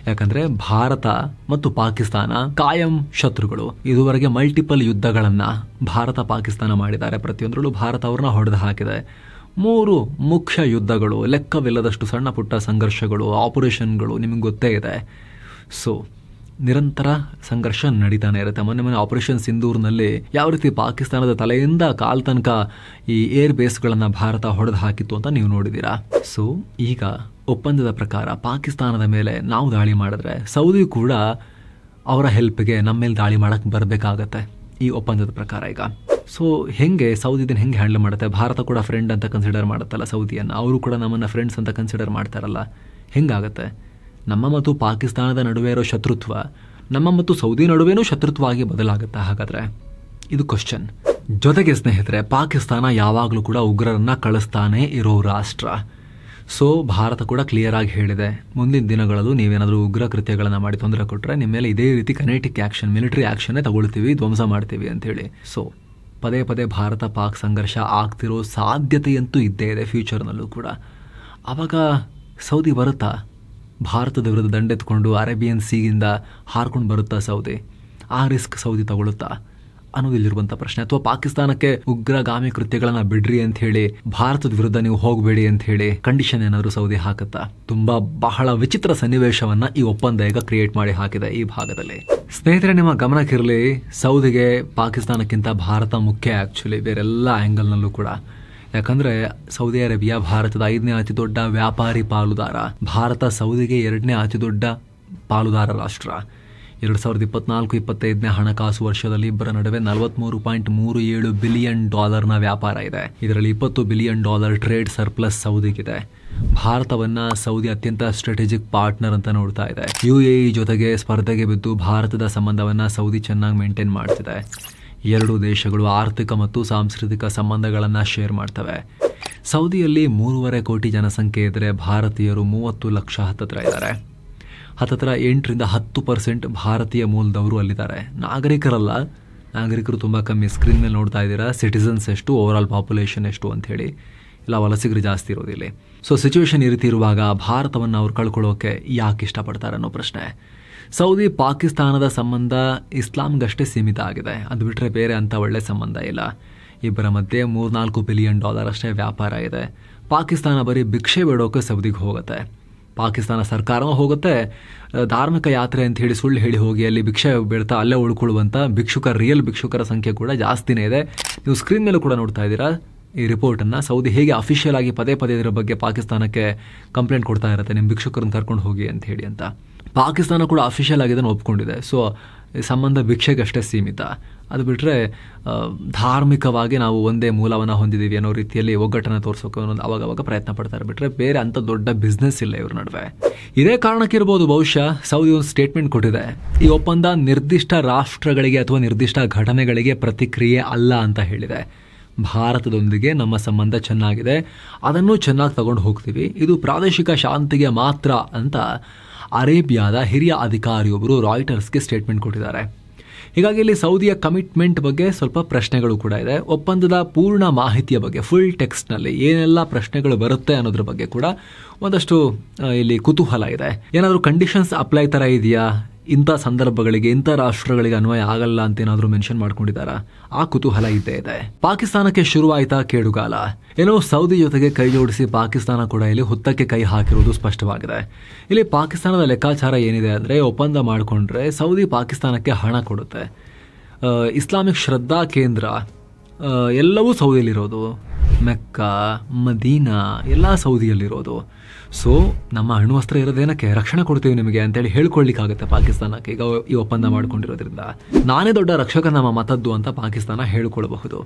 ಯಾಕಂದ್ರೆ ಭಾರತ ಮತ್ತು ಪಾಕಿಸ್ತಾನ ಕಾಯಂ ಶತ್ರುಗಳು. ಇದುವರೆಗೆ ಮಲ್ಟಿಪಲ್ ಯುದ್ಧಗಳನ್ನ ಭಾರತ ಪಾಕಿಸ್ತಾನ ಮಾಡಿದ್ದಾರೆ. ಪ್ರತಿಯೊಂದರಲ್ಲೂ ಭಾರತ ಅವ್ರನ್ನ ಹೊಡೆದು ಹಾಕಿದೆ. 3 ಮುಖ್ಯ ಯುದ್ಧಗಳು, ಲೆಕ್ಕವಿಲ್ಲದಷ್ಟು ಸಣ್ಣ ಪುಟ್ಟ ಸಂಘರ್ಷಗಳು, ಆಪರೇಷನ್ಗಳು ನಿಮಗೆ ಗೊತ್ತೇ ಇದೆ. ನಿರಂತರ ಸಂಘರ್ಷ ನಡೀತಾನೆ ಇರುತ್ತೆ. ಮೊನ್ನೆ ಆಪರೇಷನ್ ಸಿಂಧೂರ್ನಲ್ಲಿ ಯಾವ ರೀತಿ ಪಾಕಿಸ್ತಾನದ ತಲೆಯಿಂದ ಕಾಲ್ ತನಕ ಈ ಏರ್ ಬೇಸ್ಗಳನ್ನ ಭಾರತ ಹೊಡೆದು ಹಾಕಿತ್ತು ಅಂತ ನೀವು ನೋಡಿದ್ದೀರಾ. ಈಗ ಒಪ್ಪಂದದ ಪ್ರಕಾರ ಪಾಕಿಸ್ತಾನದ ಮೇಲೆ ನಾವು ದಾಳಿ ಮಾಡಿದ್ರೆ ಸೌದಿ ಕೂಡ ಅವರ ಹೆಲ್ಪ್ಗೆ ನಮ್ಮ ಮೇಲೆ ದಾಳಿ ಮಾಡಕ್ ಬರಬೇಕಾಗತ್ತೆ ಈ ಒಪ್ಪಂದದ ಪ್ರಕಾರ. ಈಗ ಹೆಂಗೆ ಸೌದಿ ಇದನ್ನ ಹೆಂಗೆ ಹ್ಯಾಂಡಲ್ ಮಾಡುತ್ತೆ? ಭಾರತ ಕೂಡ ಫ್ರೆಂಡ್ ಅಂತ ಕನ್ಸಿಡರ್ ಮಾಡುತ್ತಲ್ಲ ಸೌದಿಯನ್ನ, ಅವರು ಕೂಡ ನಮ್ಮನ್ನ ಫ್ರೆಂಡ್ಸ್ ಅಂತ ಕನ್ಸಿಡರ್ ಮಾಡ್ತಾರಲ್ಲ, ಹೆಂಗಾಗತ್ತೆ? ನಮ್ಮ ಮತ್ತು ಪಾಕಿಸ್ತಾನದ ನಡುವೆ ಇರೋ ಶತ್ರುತ್ವ ನಮ್ಮ ಮತ್ತು ಸೌದಿ ನಡುವೆನೂ ಶತ್ರುತ್ವ ಆಗಿ ಬದಲಾಗುತ್ತಾ? ಹಾಗಾದ್ರೆ ಇದು ಕ್ವಶನ್. ಜೊತೆಗೆ ಸ್ನೇಹಿತರೆ, ಪಾಕಿಸ್ತಾನ ಯಾವಾಗಲೂ ಕೂಡ ಉಗ್ರರನ್ನ ಕಳಿಸ್ತಾನೆ ಇರೋ ರಾಷ್ಟ್ರ. ಭಾರತ ಕೂಡ ಕ್ಲಿಯರ್ ಆಗಿ ಹೇಳಿದೆ, ಮುಂದಿನ ದಿನಗಳಲ್ಲೂ ನೀವೇನಾದರೂ ಉಗ್ರ ಕೃತ್ಯಗಳನ್ನ ಮಾಡಿ ತೊಂದರೆ ಕೊಟ್ಟರೆ ನಿಮ್ಮ ಮೇಲೆ ಇದೇ ರೀತಿ ಕೈನೆಟಿಕ್ ಆಕ್ಷನ್, ಮಿಲಿಟರಿ ಆಕ್ಷನ್ನೇ ತಗೊಳ್ತೀವಿ, ಧ್ವಂಸ ಮಾಡ್ತೀವಿ ಅಂತೇಳಿ. ಪದೇ ಪದೇ ಭಾರತ ಪಾಕ್ ಸಂಘರ್ಷ ಆಗ್ತಿರೋ ಸಾಧ್ಯತೆಯಂತೂ ಇದ್ದೇ ಇದೆ ಫ್ಯೂಚರ್ನಲ್ಲೂ ಕೂಡ. ಆವಾಗ ಸೌದಿ ಬರುತ್ತಾ ಭಾರತದ ವಿರುದ್ಧ ದಂಡೆತ್ಕೊಂಡು ಅರೇಬಿಯನ್ ಸೀಗಿಂದ ಹಾರ್ಕೊಂಡು ಬರುತ್ತಾ ಸೌದಿ? ಆ ರಿಸ್ಕ್ ಸೌದಿ ತಗೊಳುತ್ತಾ ಅನ್ನೋದು ಇಲ್ಲಿರುವಂಥ ಪ್ರಶ್ನೆ. ಅಥವಾ ಪಾಕಿಸ್ತಾನಕ್ಕೆ ಉಗ್ರಗಾಮಿ ಕೃತ್ಯಗಳನ್ನ ಬಿಡ್ರಿ ಅಂತ ಹೇಳಿ ಭಾರತದ ವಿರುದ್ಧ ನೀವು ಹೋಗಬೇಡಿ ಅಂತ ಹೇಳಿ ಕಂಡೀಷನ್ ಏನಾದರೂ ಸೌದಿ ಹಾಕುತ್ತಾ? ಬಹಳ ವಿಚಿತ್ರ ಸನ್ನಿವೇಶವನ್ನ ಈ ಒಪ್ಪಂದ ಈಗ ಕ್ರಿಯೇಟ್ ಮಾಡಿ ಹಾಕಿದೆ ಈ ಭಾಗದಲ್ಲಿ. ಸ್ನೇಹಿತರೆ, ನಿಮ್ಮ ಗಮನಕ್ಕಿರಲಿ, ಸೌದಿಗೆ ಪಾಕಿಸ್ತಾನಕ್ಕಿಂತ ಭಾರತ ಮುಖ್ಯ ಆಕ್ಚುಲಿ ಬೇರೆಲ್ಲ ಆಂಗಲ್ನಲ್ಲೂ ಕೂಡ. ಯಾಕಂದ್ರೆ ಸೌದಿ ಅರೇಬಿಯಾ ಭಾರತದ 5ನೇ ಅತಿ ದೊಡ್ಡ ವ್ಯಾಪಾರಿ ಪಾಲುದಾರ. ಭಾರತ ಸೌದಿಗೆ 2ನೇ ಅತಿ ದೊಡ್ಡ ಪಾಲುದಾರ ರಾಷ್ಟ್ರ. 2024-25ನೇ ಹಣಕಾಸು ವರ್ಷದಲ್ಲಿ ಇಬ್ಬರ ನಡುವೆ $43.37 ಬಿಲಿಯನ್ ವ್ಯಾಪಾರ ಇದೆ. ಇದರಲ್ಲಿ $20 ಬಿಲಿಯನ್ ಟ್ರೇಡ್ ಸರ್ಪ್ಲಸ್ ಸೌದಿಗಿದೆ. ಭಾರತವನ್ನ ಸೌದಿ ಅತ್ಯಂತ ಸ್ಟ್ರಾಟಜಿಕ್ ಪಾರ್ಟ್ನರ್ ಅಂತ ನೋಡ್ತಾ ಇದೆ. UAE ಜೊತೆಗೆ ಸ್ಪರ್ಧೆಗೆ ಬಿದ್ದು ಭಾರತದ ಸಂಬಂಧವನ್ನ ಸೌದಿ ಚೆನ್ನಾಗಿ ಮೇಂಟೈನ್ ಮಾಡ್ತಿದೆ. ಎರಡೂ ದೇಶಗಳು ಆರ್ಥಿಕ ಮತ್ತು ಸಾಂಸ್ಕೃತಿಕ ಸಂಬಂಧಗಳನ್ನು ಶೇರ್ ಮಾಡ್ತವೆ. ಸೌದಿಯಲ್ಲಿ 3.5 ಕೋಟಿ ಜನಸಂಖ್ಯೆ ಇದ್ದರೆ ಭಾರತೀಯರು 30 ಲಕ್ಷ ಹತ್ತತ್ರ ಇದ್ದಾರೆ. ಹತ್ತತ್ರ 8-10% ಭಾರತೀಯ ಮೂಲದವರು ಅಲ್ಲಿದ್ದಾರೆ. ನಾಗರಿಕರು ತುಂಬ ಕಮ್ಮಿ. ಸ್ಕ್ರೀನ್ ಮೇಲೆ ನೋಡ್ತಾ ಇದ್ದೀರಾ, ಸಿಟಿಸನ್ಸ್ ಎಷ್ಟು, ಓವರಾಲ್ ಪಾಪ್ಯುಲೇಷನ್ ಎಷ್ಟು ಅಂಥೇಳಿ. ಇಲ್ಲ, ವಲಸಿಗರು ಜಾಸ್ತಿ ಇರೋದಿಲ್ಲ. ಸೊ ಸಿಚುವೇಶನ್ ಈ ರೀತಿ ಇರುವಾಗ ಭಾರತವನ್ನು ಅವ್ರು ಕಳ್ಕೊಳ್ಳೋಕೆ ಯಾಕೆ ಇಷ್ಟಪಡ್ತಾರೆ ಅನ್ನೋ ಪ್ರಶ್ನೆ. ಸೌದಿ ಪಾಕಿಸ್ತಾನದ ಸಂಬಂಧ ಇಸ್ಲಾಂಗಷ್ಟೇ ಸೀಮಿತ ಆಗಿದೆ. ಅದು ಬಿಟ್ಟರೆ ಬೇರೆ ಅಂಥ ಒಳ್ಳೆ ಸಂಬಂಧ ಇಲ್ಲ. ಇಬ್ಬರ ಮಧ್ಯೆ $3-4 ಬಿಲಿಯನ್ ಅಷ್ಟೇ ವ್ಯಾಪಾರ ಇದೆ. ಪಾಕಿಸ್ತಾನ ಬರೀ ಭಿಕ್ಷೆ ಬೇಡೋಕೆ ಸೌದಿಗೆ ಹೋಗುತ್ತೆ. ಪಾಕಿಸ್ತಾನ ಸರ್ಕಾರವೂ ಹೋಗುತ್ತೆ. ಧಾರ್ಮಿಕ ಯಾತ್ರೆ ಅಂತ ಹೇಳಿ ಸುಳ್ಳು ಹೇಳಿ ಹೋಗಿ ಅಲ್ಲಿ ಭಿಕ್ಷೆ ಬೇಡ್ತಾ ಅಲ್ಲೇ ಉಳ್ಕೊಳ್ಳುವಂಥ ರಿಯಲ್ ಭಿಕ್ಷುಕರ ಸಂಖ್ಯೆ ಕೂಡ ಜಾಸ್ತಿನೇ ಇದೆ. ನೀವು ಸ್ಕ್ರೀನ್ ಮೇಲೂ ಕೂಡ ನೋಡ್ತಾ ಇದ್ದೀರಾ ಈ ರಿಪೋರ್ಟನ್ನು. ಸೌದಿ ಹೇಗೆ ಅಫಿಷಿಯಲ್ ಆಗಿ ಪದೇ ಇದರ ಬಗ್ಗೆ ಪಾಕಿಸ್ತಾನಕ್ಕೆ ಕಂಪ್ಲೇಂಟ್ ಕೊಡ್ತಾ ಇರುತ್ತೆ, ನಿಮ್ಮ ಭಿಕ್ಷುಕರನ್ನು ಕರ್ಕೊಂಡು ಹೋಗಿ ಅಂತ ಹೇಳಿ ಅಂತ. ಪಾಕಿಸ್ತಾನ ಕೂಡ ಅಫಿಷಿಯಲ್ ಆಗಿ ಇದನ್ನು ಒಪ್ಕೊಂಡಿದೆ. ಸೊ ಸಂಬಂಧ ಭಿಕ್ಷೆಗಷ್ಟೇ ಸೀಮಿತ. ಅದು ಬಿಟ್ಟರೆ ಧಾರ್ಮಿಕವಾಗಿ ನಾವು ಒಂದೇ ಮೂಲವನ್ನು ಹೊಂದಿದ್ದೀವಿ ಅನ್ನೋ ರೀತಿಯಲ್ಲಿ ಒಗ್ಗಟ್ಟನ್ನು ತೋರಿಸೋಕೆ ಅನ್ನೋದು ಅವಾಗವಾಗ ಪ್ರಯತ್ನ ಪಡ್ತಾರೆ. ಬಿಟ್ಟರೆ ಬೇರೆ ಅಂಥ ದೊಡ್ಡ ಬಿಸ್ನೆಸ್ ಇಲ್ಲ ಇವ್ರ ನಡುವೆ. ಇದೇ ಕಾರಣಕ್ಕಿರ್ಬೋದು ಬಹುಶಃ ಸೌದಿ ಒಂದು ಸ್ಟೇಟ್ಮೆಂಟ್ ಕೊಟ್ಟಿದೆ, ಈ ಒಪ್ಪಂದ ನಿರ್ದಿಷ್ಟ ರಾಷ್ಟ್ರಗಳಿಗೆ ಅಥವಾ ನಿರ್ದಿಷ್ಟ ಘಟನೆಗಳಿಗೆ ಪ್ರತಿಕ್ರಿಯೆ ಅಲ್ಲ ಅಂತ ಹೇಳಿದೆ. ಭಾರತದೊಂದಿಗೆ ನಮ್ಮ ಸಂಬಂಧ ಚೆನ್ನಾಗಿದೆ, ಅದನ್ನು ಚೆನ್ನಾಗಿ ತಗೊಂಡು ಹೋಗ್ತೀವಿ, ಇದು ಪ್ರಾದೇಶಿಕ ಶಾಂತಿಗೆ ಮಾತ್ರ ಅಂತ ಅರೇಬಿಯಾದ ಹಿರಿಯ ಅಧಿಕಾರಿಯೊಬ್ಬರು ರಾಯ್ಟರ್ಸ್ಗೆ ಸ್ಟೇಟ್ಮೆಂಟ್ ಕೊಟ್ಟಿದ್ದಾರೆ. ಹೀಗಾಗಿ ಇಲ್ಲಿ ಸೌದಿಯ ಕಮಿಟ್ಮೆಂಟ್ ಬಗ್ಗೆ ಸ್ವಲ್ಪ ಪ್ರಶ್ನೆಗಳು ಕೂಡ ಇದೆ. ಒಪ್ಪಂದದ ಪೂರ್ಣ ಮಾಹಿತಿಯ ಬಗ್ಗೆ ಫುಲ್ ಟೆಕ್ಸ್ಟ್ನಲ್ಲಿ ಏನೆಲ್ಲ ಪ್ರಶ್ನೆಗಳು ಬರುತ್ತೆ ಅನ್ನೋದ್ರ ಬಗ್ಗೆ ಕೂಡ ಒಂದಷ್ಟು ಇಲ್ಲಿ ಕುತೂಹಲ ಇದೆ. ಏನಾದರೂ ಕಂಡೀಷನ್ಸ್ ಅಪ್ಲೈ ಥರ ಇದೆಯಾ, ಇಂಥ ಸಂದರ್ಭಗಳಿಗೆ ಇಂಥ ರಾಷ್ಟ್ರಗಳಿಗೆ ಅನ್ವಯ ಆಗಲ್ಲ ಅಂತ ಏನಾದರೂ ಮೆನ್ಷನ್ ಮಾಡ್ಕೊಂಡಿದ್ದಾರಾ, ಆ ಕುತೂಹಲ ಇದ್ದೇ ಇದೆ. ಪಾಕಿಸ್ತಾನಕ್ಕೆ ಶುರುವಾಯಿತಾ ಕೇಡುಗಾಲ. ಏನೋ ಸೌದಿ ಜೊತೆಗೆ ಕೈ ಜೋಡಿಸಿ ಪಾಕಿಸ್ತಾನ ಕೂಡ ಇಲ್ಲಿ ಹುತ್ತಕ್ಕೆ ಕೈ ಹಾಕಿರುವುದು ಸ್ಪಷ್ಟವಾಗಿದೆ. ಇಲ್ಲಿ ಪಾಕಿಸ್ತಾನದ ಲೆಕ್ಕಾಚಾರ ಏನಿದೆ ಅಂದರೆ, ಒಪ್ಪಂದ ಮಾಡಿಕೊಂಡ್ರೆ ಸೌದಿ ಪಾಕಿಸ್ತಾನಕ್ಕೆ ಹಣ ಕೊಡುತ್ತೆ. ಇಸ್ಲಾಮಿಕ್ ಶ್ರದ್ಧಾ ಕೇಂದ್ರ ಎಲ್ಲವೂ ಸೌದಿಯಲ್ಲಿರೋದು, ಮೆಕ್ಕಾ, ಮದೀನಾ ಎಲ್ಲ ಸೌದಿಯಲ್ಲಿರೋದು. ಸೊ ನಮ್ಮ ಅಣ್ವಸ್ತ್ರ ಇರೋದೇನಕ್ಕೆ, ರಕ್ಷಣೆ ಕೊಡ್ತೀವಿ ನಿಮಗೆ ಅಂತೇಳಿ ಹೇಳ್ಕೊಳ್ಳಿಕ್ಕಾಗುತ್ತೆ ಪಾಕಿಸ್ತಾನಕ್ಕೆ. ಈಗ ಈ ಒಪ್ಪಂದ ಮಾಡ್ಕೊಂಡಿರೋದ್ರಿಂದ ನಾನೇ ದೊಡ್ಡ ರಕ್ಷಕ ನಮ್ಮ ಮತದ್ದು ಅಂತ ಪಾಕಿಸ್ತಾನ ಹೇಳ್ಕೊಳ್ಬಹುದು.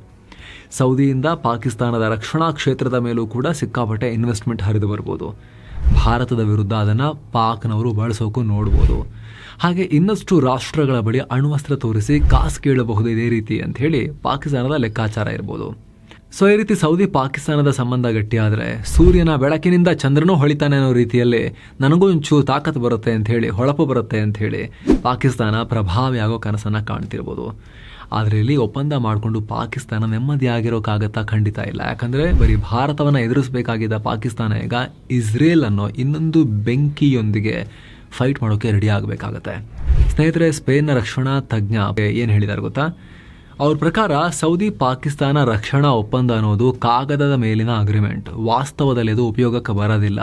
ಸೌದಿಯಿಂದ ಪಾಕಿಸ್ತಾನದ ರಕ್ಷಣಾ ಕ್ಷೇತ್ರದ ಮೇಲೂ ಕೂಡ ಸಿಕ್ಕಾಪಟ್ಟೆ ಇನ್ವೆಸ್ಟ್ಮೆಂಟ್ ಹರಿದು ಬರ್ಬೋದು. ಭಾರತದ ವಿರುದ್ಧ ಅದನ್ನು ಪಾಕ್ನವರು ಬಳಸೋಕು ನೋಡ್ಬೋದು. ಹಾಗೆ ಇನ್ನಷ್ಟು ರಾಷ್ಟ್ರಗಳ ಬಳಿ ಅಣ್ವಸ್ತ್ರ ತೋರಿಸಿ ಕಾಸು ಕೇಳಬಹುದು ಇದೇ ರೀತಿ ಅಂತ ಹೇಳಿ ಪಾಕಿಸ್ತಾನದ ಲೆಕ್ಕಾಚಾರ ಇರ್ಬೋದು. ಸೊ ಈ ರೀತಿ ಸೌದಿ ಪಾಕಿಸ್ತಾನದ ಸಂಬಂಧ ಗಟ್ಟಿಯಾದರೆ ಸೂರ್ಯನ ಬೆಳಕಿನಿಂದ ಚಂದ್ರನೂ ಹೊಳಿತಾನೆ ಅನ್ನೋ ರೀತಿಯಲ್ಲಿ ನನಗೂ ಒಂಚೂರು ತಾಕತ್ತು ಬರುತ್ತೆ ಅಂತ ಹೇಳಿ, ಹೊಳಪು ಬರುತ್ತೆ ಅಂತ ಹೇಳಿ ಪಾಕಿಸ್ತಾನ ಪ್ರಭಾವಿ ಆಗೋ ಕನಸನ್ನು ಕಾಣ್ತಿರ್ಬೋದು. ಆದರೆ ಇಲ್ಲಿ ಒಪ್ಪಂದ ಮಾಡಿಕೊಂಡು ಪಾಕಿಸ್ತಾನ ನೆಮ್ಮದಿಯಾಗಿರೋಕ್ಕಾಗತ್ತಾ? ಖಂಡಿತ ಇಲ್ಲ. ಯಾಕಂದರೆ ಬರೀ ಭಾರತವನ್ನು ಎದುರಿಸಬೇಕಾಗಿದ್ದ ಪಾಕಿಸ್ತಾನ ಈಗ ಇಸ್ರೇಲ್ ಅನ್ನೋ ಇನ್ನೊಂದು ಬೆಂಕಿಯೊಂದಿಗೆ ಫೈಟ್ ಮಾಡೋಕ್ಕೆ ರೆಡಿ ಆಗಬೇಕಾಗತ್ತೆ. ಸ್ನೇಹಿತರೆ, ಸ್ಪೇನ್ನ ರಕ್ಷಣಾ ತಜ್ಞ ಏನು ಹೇಳಿದ್ದಾರೆ ಗೊತ್ತಾ? ಅವ್ರ ಪ್ರಕಾರ ಸೌದಿ ಪಾಕಿಸ್ತಾನ ರಕ್ಷಣಾ ಒಪ್ಪಂದ ಅನ್ನೋದು ಕಾಗದದ ಮೇಲಿನ ಅಗ್ರಿಮೆಂಟ್, ವಾಸ್ತವದಲ್ಲಿ ಅದು ಉಪಯೋಗಕ್ಕೆ ಬರೋದಿಲ್ಲ.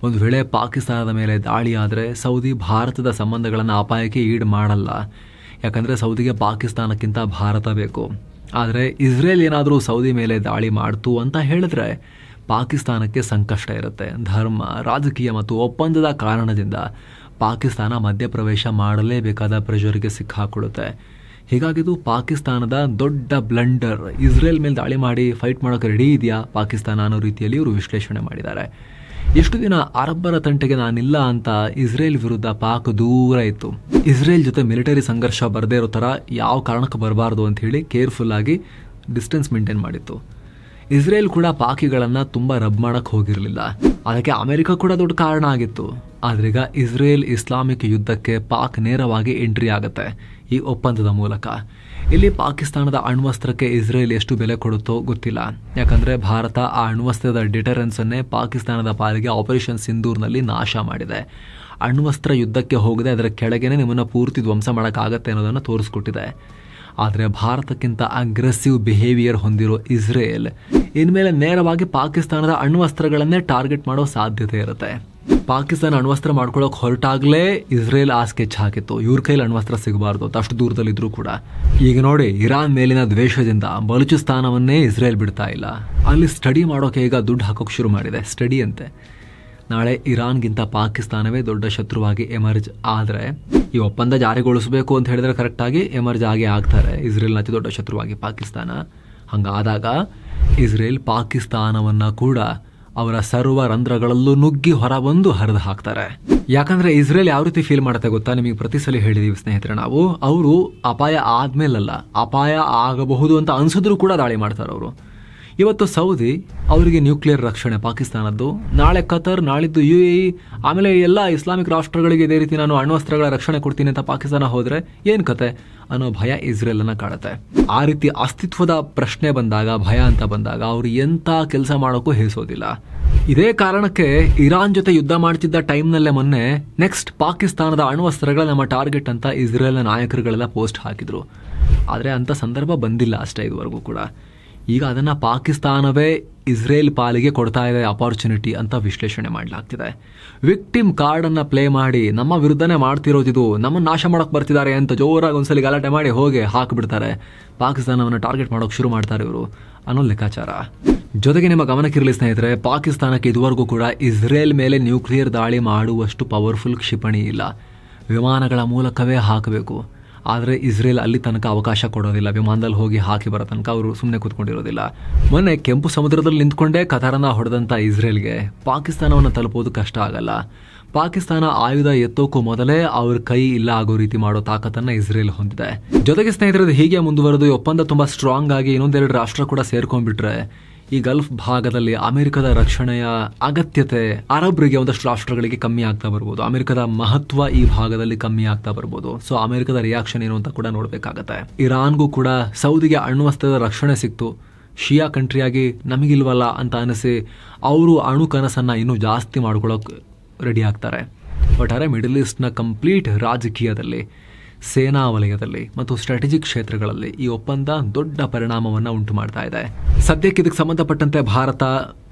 ಒಂದು ವೇಳೆ ಪಾಕಿಸ್ತಾನದ ಮೇಲೆ ದಾಳಿ ಆದರೆ ಸೌದಿ ಭಾರತದ ಸಂಬಂಧಗಳನ್ನು ಅಪಾಯಕ್ಕೆ ಈಡು ಮಾಡಲ್ಲ. ಯಾಕಂದರೆ ಸೌದಿಗೆ ಪಾಕಿಸ್ತಾನಕ್ಕಿಂತ ಭಾರತ ಬೇಕು. ಆದರೆ ಇಸ್ರೇಲ್ ಏನಾದರೂ ಸೌದಿ ಮೇಲೆ ದಾಳಿ ಮಾಡ್ತು ಅಂತ ಹೇಳಿದ್ರೆ ಪಾಕಿಸ್ತಾನಕ್ಕೆ ಸಂಕಷ್ಟ ಇರುತ್ತೆ. ಧರ್ಮ, ರಾಜಕೀಯ ಮತ್ತು ಒಪ್ಪಂದದ ಕಾರಣದಿಂದ ಪಾಕಿಸ್ತಾನ ಮಧ್ಯಪ್ರವೇಶ ಮಾಡಲೇಬೇಕಾದ ಪ್ರೆಷರ್ಗೆ ಸಿಕ್ಕಾಕೊಳ್ಳುತ್ತೆ. ಹೀಗಾಗಿದು ಪಾಕಿಸ್ತಾನದ ದೊಡ್ಡ ಬ್ಲಂಡರ್. ಇಸ್ರೇಲ್ ಮೇಲೆ ದಾಳಿ ಮಾಡಿ ಫೈಟ್ ಮಾಡೋಕೆ ರೆಡಿ ಇದೆಯಾ ಪಾಕಿಸ್ತಾನ ಅನ್ನೋ ರೀತಿಯಲ್ಲಿ ಇವರು ವಿಶ್ಲೇಷಣೆ ಮಾಡಿದ್ದಾರೆ. ಎಷ್ಟು ದಿನ ಅರಬ್ಬರ ತಂಟೆಗೆ ನಾನಿಲ್ಲ ಅಂತ ಇಸ್ರೇಲ್ ವಿರುದ್ಧ ಪಾಕ್ ದೂರ ಇತ್ತು. ಇಸ್ರೇಲ್ ಜೊತೆ ಮಿಲಿಟರಿ ಸಂಘರ್ಷ ಬರದೇ ಇರೋ ಥರ ಯಾವ ಕಾರಣಕ್ಕೆ ಬರಬಾರ್ದು ಅಂತ ಹೇಳಿ ಕೇರ್ಫುಲ್ ಆಗಿ ಡಿಸ್ಟೆನ್ಸ್ ಮೇಂಟೈನ್ ಮಾಡಿತ್ತು. ಇಸ್ರೇಲ್ ಕೂಡ ಪಾಕಿಗಳನ್ನು ತುಂಬ ರಬ್ ಮಾಡೋಕ್ಕೆ ಹೋಗಿರಲಿಲ್ಲ. ಅದಕ್ಕೆ ಅಮೆರಿಕ ಕೂಡ ದೊಡ್ಡ ಕಾರಣ ಆಗಿತ್ತು. ಆದ್ರೀಗ ಇಸ್ರೇಲ್ ಇಸ್ಲಾಮಿಕ್ ಯುದ್ಧಕ್ಕೆ ಪಾಕ್ ನೇರವಾಗಿ ಎಂಟ್ರಿ ಆಗುತ್ತೆ ಈ ಒಪ್ಪಂದದ ಮೂಲಕ. ಇಲ್ಲಿ ಪಾಕಿಸ್ತಾನದ ಅಣ್ವಸ್ತ್ರಕ್ಕೆ ಇಸ್ರೇಲ್ ಎಷ್ಟು ಬೆಲೆ ಕೊಡುತ್ತೋ ಗೊತ್ತಿಲ್ಲ. ಯಾಕಂದರೆ ಭಾರತ ಆ ಅಣ್ವಸ್ತ್ರದ ಡಿಟರೆನ್ಸನ್ನೇ ಪಾಕಿಸ್ತಾನದ ಪಾಲಿಗೆ ಆಪರೇಷನ್ ಸಿಂಧೂರ್ನಲ್ಲಿ ನಾಶ ಮಾಡಿದೆ. ಅಣ್ವಸ್ತ್ರ ಯುದ್ಧಕ್ಕೆ ಹೋಗದೆ ಅದರ ಕೆಳಗೇನೆ ನಿಮ್ಮನ್ನು ಪೂರ್ತಿ ಧ್ವಂಸ ಮಾಡೋಕ್ಕಾಗತ್ತೆ ಅನ್ನೋದನ್ನು ತೋರಿಸ್ಕೊಟ್ಟಿದೆ. ಆದರೆ ಭಾರತಕ್ಕಿಂತ ಅಗ್ರೆಸಿವ್ ಬಿಹೇವಿಯರ್ ಹೊಂದಿರೋ ಇಸ್ರೇಲ್ ಇನ್ಮೇಲೆ ನೇರವಾಗಿ ಪಾಕಿಸ್ತಾನದ ಅಣ್ವಸ್ತ್ರಗಳನ್ನೇ ಟಾರ್ಗೆಟ್ ಮಾಡೋ ಸಾಧ್ಯತೆ ಇರುತ್ತೆ. ಪಾಕಿಸ್ತಾನ ಅಣ್ವಸ್ತ್ರ ಮಾಡ್ಕೊಳ್ಳೋಕೆ ಹೊರಟಾಗಲೇ ಇಸ್ರೇಲ್ ಆ ಸ್ಕೆಚ್ ಹಾಕಿತ್ತು, ಇವ್ರ ಕೈಲಿ ಅಣ್ವಸ್ತ್ರ ಸಿಗಬಾರ್ದು ಅಂತ, ಅಷ್ಟು ದೂರದಲ್ಲಿದ್ದರೂ ಕೂಡ. ಈಗ ನೋಡಿ, ಇರಾನ್ ಮೇಲಿನ ದ್ವೇಷದಿಂದ ಬಲೂಚಿಸ್ತಾನವನ್ನೇ ಇಸ್ರೇಲ್ ಬಿಡ್ತಾ ಇಲ್ಲ. ಅಲ್ಲಿ ಸ್ಟಡಿ ಮಾಡೋಕೆ ಈಗ ದುಡ್ಡು ಹಾಕೋಕೆ ಶುರು ಮಾಡಿದೆ. ಸ್ಟಡಿ ಅಂತೆ. ನಾಳೆ ಇರಾನ್ಗಿಂತ ಪಾಕಿಸ್ತಾನವೇ ದೊಡ್ಡ ಶತ್ರುವಾಗಿ ಎಮರ್ಜ್ ಆದರೆ ಈ ಒಪ್ಪಂದ ಜಾರಿಗೊಳಿಸಬೇಕು ಅಂತ ಹೇಳಿದ್ರೆ ಕರೆಕ್ಟಾಗಿ ಎಮರ್ಜ್ ಆಗಿ ಆಗ್ತಾರೆ ಇಸ್ರೇಲ್ನ ಅತಿ ದೊಡ್ಡ ಶತ್ರುವಾಗಿ ಪಾಕಿಸ್ತಾನ. ಹಂಗಾದಾಗ ಇಸ್ರೇಲ್ ಪಾಕಿಸ್ತಾನವನ್ನು ಕೂಡ ಅವರ ಸರ್ವ ರಂಧ್ರಗಳಲ್ಲೂ ನುಗ್ಗಿ ಹೊರಬಂದು ಹರಿದು ಹಾಕ್ತಾರೆ. ಯಾಕಂದ್ರೆ ಇಸ್ರೇಲ್ ಯಾವ ರೀತಿ ಫೀಲ್ ಮಾಡುತ್ತೆ ಗೊತ್ತಾ, ನಿಮಗೆ ಪ್ರತಿ ಸಲ ಹೇಳಿದೀವಿ ಸ್ನೇಹಿತರೆ ನಾವು, ಅವರು ಅಪಾಯ ಆದ್ಮೇಲಲ್ಲ, ಅಪಾಯ ಆಗಬಹುದು ಅಂತ ಅನ್ಸಿದ್ರು ಕೂಡ ದಾಳಿ ಮಾಡ್ತಾರೆ ಅವರು. ಇವತ್ತು ಸೌದಿ ಅವರಿಗೆ ನ್ಯೂಕ್ಲಿಯರ್ ರಕ್ಷಣೆ ಪಾಕಿಸ್ತಾನದ್ದು, ನಾಳೆ ಕತರ್, ನಾಳಿದ್ದು UAE, ಆಮೇಲೆ ಎಲ್ಲ ಇಸ್ಲಾಮಿಕ್ ರಾಷ್ಟ್ರಗಳಿಗೆ ಇದೇ ರೀತಿ ನಾನು ಅಣ್ವಸ್ತ್ರಗಳ ರಕ್ಷಣೆ ಕೊಡ್ತೀನಿ ಅಂತ ಪಾಕಿಸ್ತಾನ ಹೋದ್ರೆ ಏನ್ ಕತೆ ಅನ್ನೋ ಭಯ ಇಸ್ರೇಲ್ ಅನ್ನ ಕಾಡುತ್ತೆ. ಆ ರೀತಿ ಅಸ್ತಿತ್ವದ ಪ್ರಶ್ನೆ ಬಂದಾಗ, ಭಯ ಅಂತ ಬಂದಾಗ ಅವರು ಎಂತ ಕೆಲಸ ಮಾಡೋಕ್ಕೂ ಹೇಸೋದಿಲ್ಲ. ಇದೇ ಕಾರಣಕ್ಕೆ ಇರಾನ್ ಜೊತೆ ಯುದ್ಧ ಮಾಡ್ತಿದ್ದ ಟೈಮ್ನಲ್ಲೇ ಮೊನ್ನೆ ನೆಕ್ಸ್ಟ್ ಪಾಕಿಸ್ತಾನದ ಅಣ್ವಸ್ತ್ರಗಳ ನಮ್ಮ ಟಾರ್ಗೆಟ್ ಅಂತ ಇಸ್ರೇಲ್ನ ನಾಯಕರುಗಳೆಲ್ಲ ಪೋಸ್ಟ್ ಹಾಕಿದ್ರು. ಆದರೆ ಅಂತ ಸಂದರ್ಭ ಬಂದಿಲ್ಲ ಅಷ್ಟೇ ಇದುವರೆಗೂ ಕೂಡ. ಈಗ ಅದನ್ನ ಪಾಕಿಸ್ತಾನವೇ ಇಸ್ರೇಲ್ ಪಾಲಿಗೆ ಕೊಡ್ತಾ ಇದೆ ಅಪಾರ್ಚುನಿಟಿ ಅಂತ ವಿಶ್ಲೇಷಣೆ ಮಾಡಲಾಗ್ತಿದೆ. ವಿಕ್ಟಿಮ್ ಕಾರ್ಡ್ ಅನ್ನ ಪ್ಲೇ ಮಾಡಿ ನಮ್ಮ ವಿರುದ್ಧನೇ ಮಾಡ್ತಿರೋದಿದು, ನಮ್ಮನ್ನು ನಾಶ ಮಾಡಕ್ ಬರ್ತಿದ್ದಾರೆ ಅಂತ ಜೋರಾಗಿ ಒಂದ್ಸಲಿ ಗಲಾಟೆ ಮಾಡಿ ಹೋಗಿ ಹಾಕಿಬಿಡ್ತಾರೆ. ಪಾಕಿಸ್ತಾನವನ್ನು ಟಾರ್ಗೆಟ್ ಮಾಡೋಕೆ ಶುರು ಮಾಡ್ತಾರೆ ಇವರು ಅನ್ನೋ ಲೆಕ್ಕಾಚಾರ. ಜೊತೆಗೆ ನಿಮ್ಮ ಗಮನಕ್ಕಿರಲಿ ಸ್ನೇಹಿತರೆ, ಪಾಕಿಸ್ತಾನಕ್ಕೆ ಇದುವರೆಗೂ ಕೂಡ ಇಸ್ರೇಲ್ ಮೇಲೆ ನ್ಯೂಕ್ಲಿಯರ್ ದಾಳಿ ಮಾಡುವಷ್ಟು ಪವರ್ಫುಲ್ ಕ್ಷಿಪಣಿ ಇಲ್ಲ. ವಿಮಾನಗಳ ಮೂಲಕವೇ ಹಾಕಬೇಕು. ಆದರೆ ಇಸ್ರೇಲ್ ಅಲ್ಲಿ ತನಕ ಅವಕಾಶ ಕೊಡೋದಿಲ್ಲ. ವಿಮಾನದಲ್ಲಿ ಹೋಗಿ ಹಾಕಿ ಬರೋ ತನಕ ಅವರು ಸುಮ್ಮನೆ ಕೂತ್ಕೊಂಡಿರೋದಿಲ್ಲ. ಮೊನ್ನೆ ಕೆಂಪು ಸಮುದ್ರದಲ್ಲಿ ನಿಂತ್ಕೊಂಡೇ ಕತಾರನ್ನ ಹೊಡೆದಂಥ ಇಸ್ರೇಲ್ಗೆ ಪಾಕಿಸ್ತಾನವನ್ನು ತಲುಪೋದು ಕಷ್ಟ ಆಗಲ್ಲ. ಪಾಕಿಸ್ತಾನ ಆಯುಧ ಎತ್ತೋಕ್ಕೂ ಮೊದಲೇ ಅವ್ರ ಕೈ ಇಲ್ಲ ಆಗೋ ರೀತಿ ಮಾಡೋ ತಾಕತ್ತನ್ನ ಇಸ್ರೇಲ್ ಹೊಂದಿದೆ. ಜೊತೆಗೆ ಸ್ನೇಹಿತರದು ಹೀಗೆ ಮುಂದುವರೆದು ಈ ಒಪ್ಪಂದ ತುಂಬಾ ಸ್ಟ್ರಾಂಗ್ ಆಗಿ ಇನ್ನೊಂದೆರಡು ರಾಷ್ಟ್ರ ಕೂಡ ಸೇರ್ಕೊಂಡ್ಬಿಟ್ರೆ ಈ ಗಲ್ಫ್ ಭಾಗದಲ್ಲಿ ಅಮೆರಿಕದ ರಕ್ಷಣೆಯ ಅಗತ್ಯತೆ ಅರಬ್ರಿಗೆ, ಒಂದಷ್ಟು ರಾಷ್ಟ್ರಗಳಿಗೆ ಕಮ್ಮಿ ಆಗ್ತಾ ಬರ್ಬೋದು. ಅಮೆರಿಕದ ಮಹತ್ವ ಈ ಭಾಗದಲ್ಲಿ ಕಮ್ಮಿ ಆಗ್ತಾ ಬರ್ಬೋದು. ಸೊ ಅಮೆರಿಕದ ರಿಯಾಕ್ಷನ್ ಏನು ಅಂತ ಕೂಡ ನೋಡ್ಬೇಕಾಗತ್ತೆ. ಇರಾನ್ಗೂ ಕೂಡ ಸೌದಿಗೆ ಅಣ್ವಸ್ತ್ರದ ರಕ್ಷಣೆ ಸಿಕ್ತು, ಶಿಯಾ ಕಂಟ್ರಿಯಾಗಿ ನಮಗಿಲ್ವಲ್ಲ ಅಂತ ಅನಿಸಿ ಅವರು ಅಣು ಕನಸನ್ನ ಇನ್ನೂ ಜಾಸ್ತಿ ಮಾಡ್ಕೊಳ್ಳೋಕೆ ರೆಡಿ ಆಗ್ತಾರೆ. ಒಟ್ಟಾರೆ ಮಿಡಲ್ ಈಸ್ಟ್ನ ಕಂಪ್ಲೀಟ್ ರಾಜಕೀಯದಲ್ಲಿ, ಸೇನಾ ವಲಯದಲ್ಲಿ ಮತ್ತು ಸ್ಟ್ರಾಟಜಿಕ್ ಕ್ಷೇತ್ರಗಳಲ್ಲಿ ಈ ಒಪ್ಪಂದ ದೊಡ್ಡ ಪರಿಣಾಮವನ್ನು ಉಂಟು ಮಾಡ್ತಾ ಇದೆ. ಸದ್ಯಕ್ಕೆ ಇದಕ್ಕೆ ಸಂಬಂಧಪಟ್ಟಂತೆ ಭಾರತ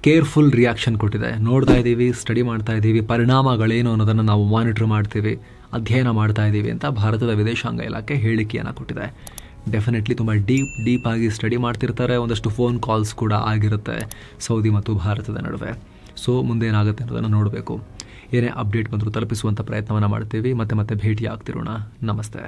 ಕೇರ್ಫುಲ್ ರಿಯಾಕ್ಷನ್ ಕೊಟ್ಟಿದೆ. ನೋಡ್ತಾ ಇದ್ದೀವಿ, ಸ್ಟಡಿ ಮಾಡ್ತಾ ಇದ್ದೀವಿ, ಪರಿಣಾಮಗಳೇನು ಅನ್ನೋದನ್ನು ನಾವು ಮಾನಿಟರ್ ಮಾಡ್ತೀವಿ, ಅಧ್ಯಯನ ಮಾಡ್ತಾ ಇದ್ದೀವಿ ಅಂತ ಭಾರತದ ವಿದೇಶಾಂಗ ಇಲಾಖೆ ಹೇಳಿಕೆಯನ್ನು ಕೊಟ್ಟಿದೆ. ಡೆಫಿನೆಟ್ಲಿ ತುಂಬ ಡೀಪ್ ಆಗಿ ಸ್ಟಡಿ ಮಾಡ್ತಿರ್ತಾರೆ. ಒಂದಷ್ಟು ಫೋನ್ ಕಾಲ್ಸ್ ಕೂಡ ಆಗಿರುತ್ತೆ ಸೌದಿ ಮತ್ತು ಭಾರತದ ನಡುವೆ. ಸೊ ಮುಂದೇನಾಗುತ್ತೆ ಅನ್ನೋದನ್ನು ನೋಡಬೇಕು. ಏನೇ ಅಪ್ಡೇಟ್ ಬಂದರೂ ತಲುಪಿಸುವಂಥ ಪ್ರಯತ್ನವನ್ನು ಮಾಡ್ತೀವಿ. ಮತ್ತೆ ಭೇಟಿ ಆಗ್ತಿರೋಣ. ನಮಸ್ತೆ.